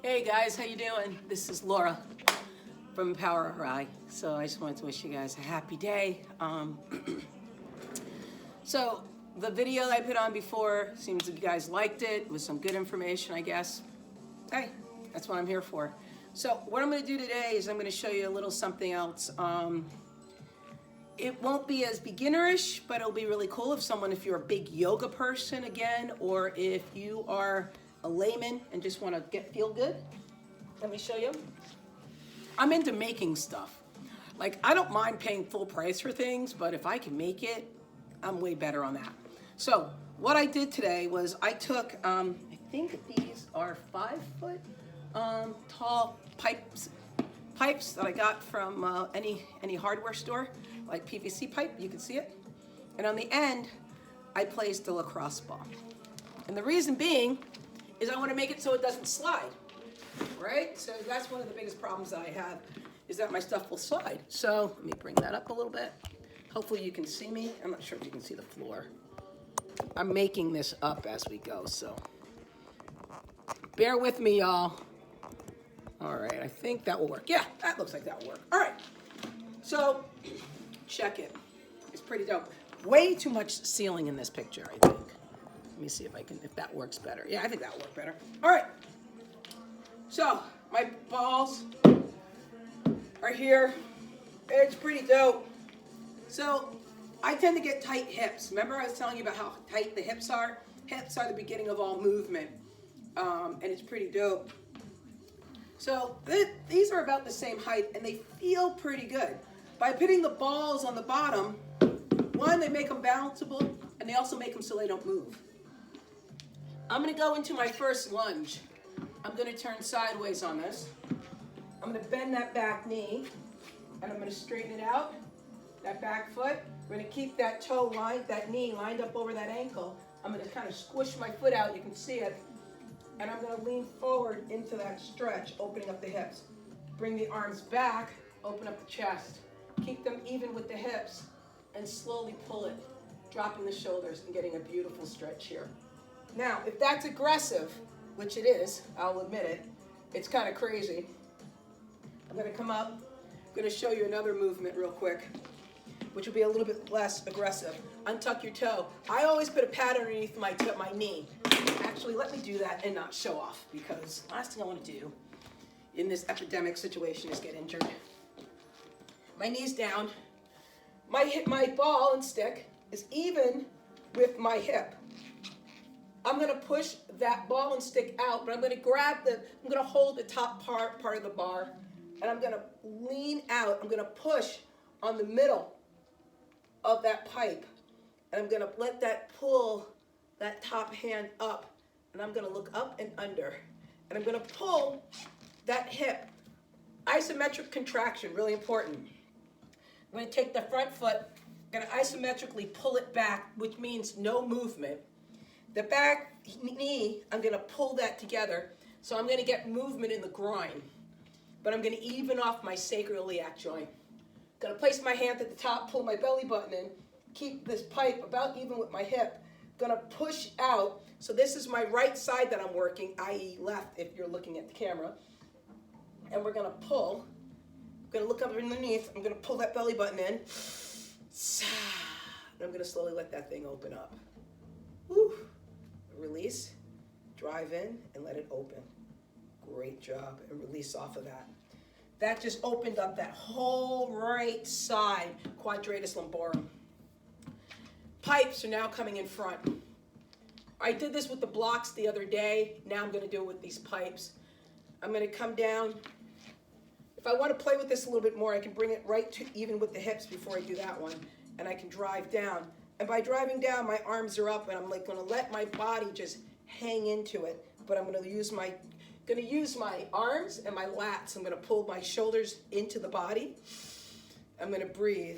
Hey guys, how you doing? This is Laura from Empower RI. So I just wanted to wish you guys a happy day. So the video I put on before, seems that you guys liked it, with some good information, I guess. Hey, that's what I'm here for. So what I'm going to do today is I'm going to show you a little something else. It won't be as beginnerish, but it'll be really cool if you're a big yoga person again, or if you are a layman and just want to feel good. Let me show you. I'm into making stuff. Like, I don't mind paying full price for things, but if I can make it, I'm way better on that. So what I did today was I took, I think these are 5-foot tall pipes that I got from any hardware store, like PVC pipe, you can see it. And on the end, I placed a lacrosse ball. And the reason being is I want to make it so it doesn't slide, right? So that's one of the biggest problems that I have, is that my stuff will slide. So let me bring that up a little bit. Hopefully you can see me. I'm not sure if you can see the floor. I'm making this up as we go, so bear with me, y'all. All right, I think that will work. Yeah, that looks like that will work. All right, so check it. It's pretty dope. Way too much ceiling in this picture, I think. Let me see if that works better. Yeah, I think that will work better. All right, so my balls are here. It's pretty dope. So I tend to get tight hips. Remember I was telling you about how tight the hips are? Hips are the beginning of all movement, and it's pretty dope. So these are about the same height, and they feel pretty good. By putting the balls on the bottom, one, they make them bounceable, and they also make them so they don't move. I'm going to go into my first lunge. I'm going to turn sideways on this. I'm going to bend that back knee, and I'm going to straighten it out, that back foot. We're going to keep that that knee lined up over that ankle. I'm going to kind of squish my foot out, you can see it. And I'm going to lean forward into that stretch, opening up the hips. Bring the arms back, open up the chest. Keep them even with the hips, and slowly pull it, dropping the shoulders and getting a beautiful stretch here. Now, if that's aggressive, which it is, I'll admit it, it's kind of crazy. I'm going to come up, I'm going to show you another movement real quick, which will be a little bit less aggressive. Untuck your toe. I always put a pad underneath my knee. Actually, let me do that and not show off, because last thing I want to do in this epidemic situation is get injured. My knee's down. My ball and stick is even with my hip. I'm going to push that ball and stick out, but I'm going to hold the top part of the bar, and I'm going to lean out. I'm going to push on the middle of that pipe, and I'm going to let that pull that top hand up, and I'm going to look up and under, and I'm going to pull that hip. Isometric contraction, really important. I'm going to take the front foot, I'm going to isometrically pull it back, which means no movement. The back knee, I'm going to pull that together, so I'm going to get movement in the groin, but I'm going to even off my sacroiliac joint. I'm going to place my hand at the top, pull my belly button in, keep this pipe about even with my hip. Going to push out, so this is my right side that I'm working, i.e. left if you're looking at the camera, and we're going to pull. I'm going to look up underneath, I'm going to pull that belly button in, and I'm going to slowly let that thing open up. Woo. Release, drive in, and let it open. Great job, and release off of that. That just opened up that whole right side, quadratus lumborum. Pipes are now coming in front. I did this with the blocks the other day. Now I'm going to do it with these pipes. I'm going to come down. If I want to play with this a little bit more, I can bring it right to even with the hips before I do that one. And I can drive down. And by driving down, my arms are up, and I'm like going to let my body just hang into it. But I'm going to use my arms and my lats. I'm going to pull my shoulders into the body. I'm going to breathe,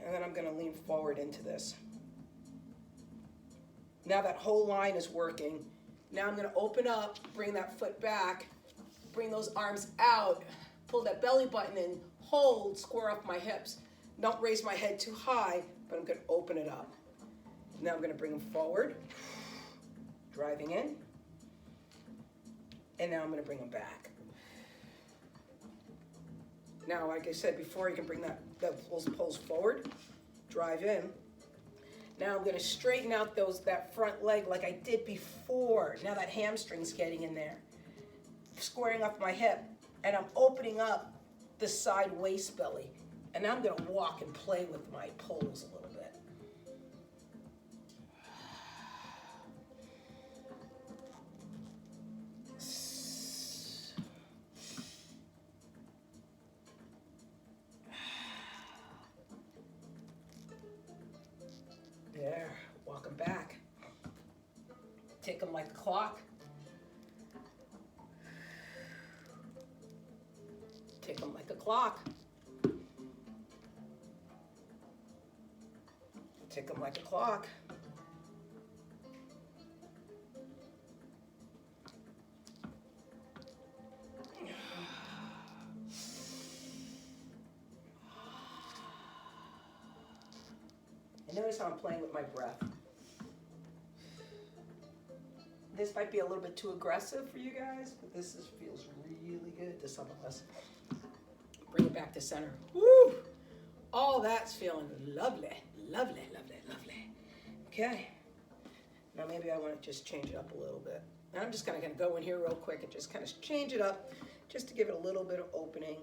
and then I'm going to lean forward into this. Now that whole line is working. Now I'm going to open up, bring that foot back, bring those arms out, pull that belly button in, hold, square up my hips. Don't raise my head too high, but I'm going to open it up. Now I'm going to bring them forward, driving in, and now I'm going to bring them back. Now, like I said before, you can bring those poles forward, drive in. Now I'm going to straighten out that front leg like I did before. Now that hamstring's getting in there. Squaring off my hip, and I'm opening up the side waist belly. And I'm going to walk and play with my poles a little bit. There, walk them back. Take them like a clock. Take them like a clock. Tick them like a clock. And notice how I'm playing with my breath. This might be a little bit too aggressive for you guys, but this feels really good to some of us. Bring it back to center. Woo! All that's feeling lovely, lovely, lovely, lovely. Okay. Now maybe I want to just change it up a little bit. And I'm just kind of going to go in here real quick and just kind of change it up just to give it a little bit of opening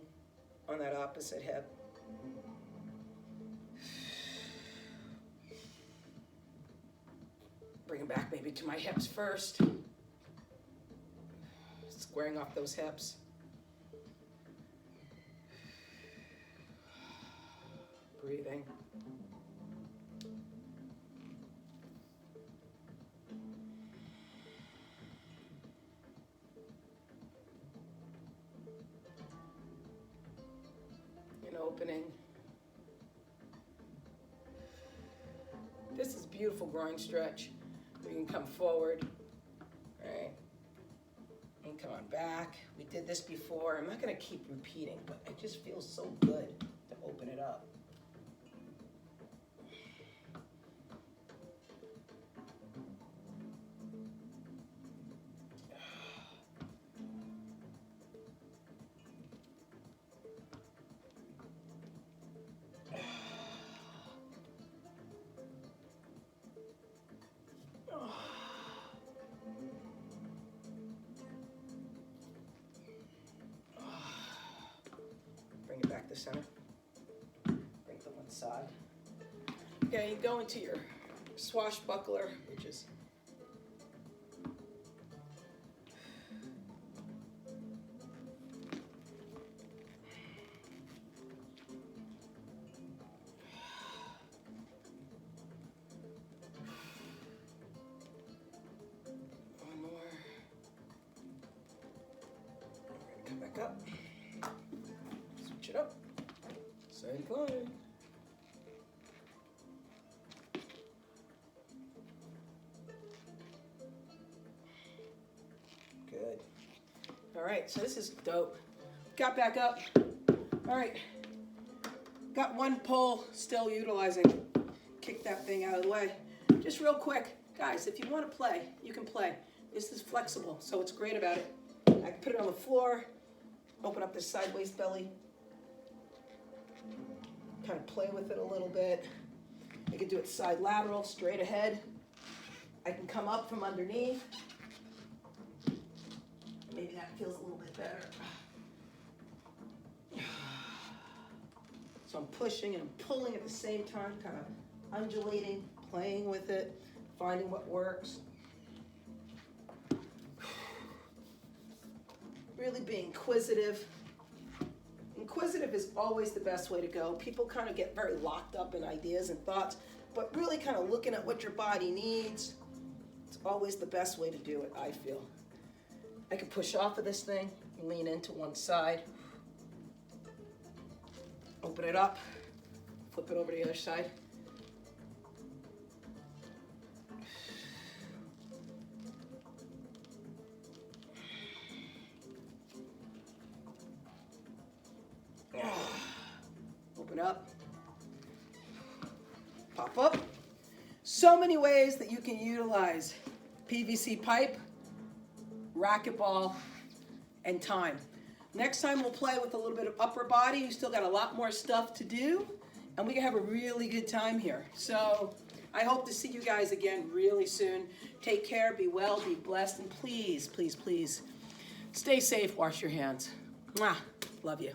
on that opposite hip. Bring it back maybe to my hips first. Squaring off those hips. Breathing. And opening. This is beautiful groin stretch. We can come forward, right? And come on back. We did this before. I'm not going to keep repeating, but it just feels so good to open it up. Bring it back to center. Bring it to one side. Okay, you go into your swashbuckler, which is one more. Come back up. Switch it up. Same climb. Good. All right, so this is dope. Got back up. All right. Got one pole still utilizing. Kick that thing out of the way. Just real quick, guys, if you want to play, you can play. This is flexible, so what's great about it, I can put it on the floor, open up the side waist belly, kind of play with it a little bit. I can do it side lateral, straight ahead. I can come up from underneath. Maybe that feels a little bit better. So I'm pushing and I'm pulling at the same time, kind of undulating, playing with it, finding what works. Really being inquisitive. Inquisitive is always the best way to go. People kind of get very locked up in ideas and thoughts, but really kind of looking at what your body needs, it's always the best way to do it, I feel. I can push off of this thing, lean into one side, open it up, flip it over to the other side. Open up, pop up. So many ways that you can utilize PVC pipe, racquetball, and time. Next time we'll play with a little bit of upper body. We still got a lot more stuff to do, and we can have a really good time here. So I hope to see you guys again really soon. Take care, be well, be blessed, and please, please, please, stay safe, wash your hands. Mwah. Love you.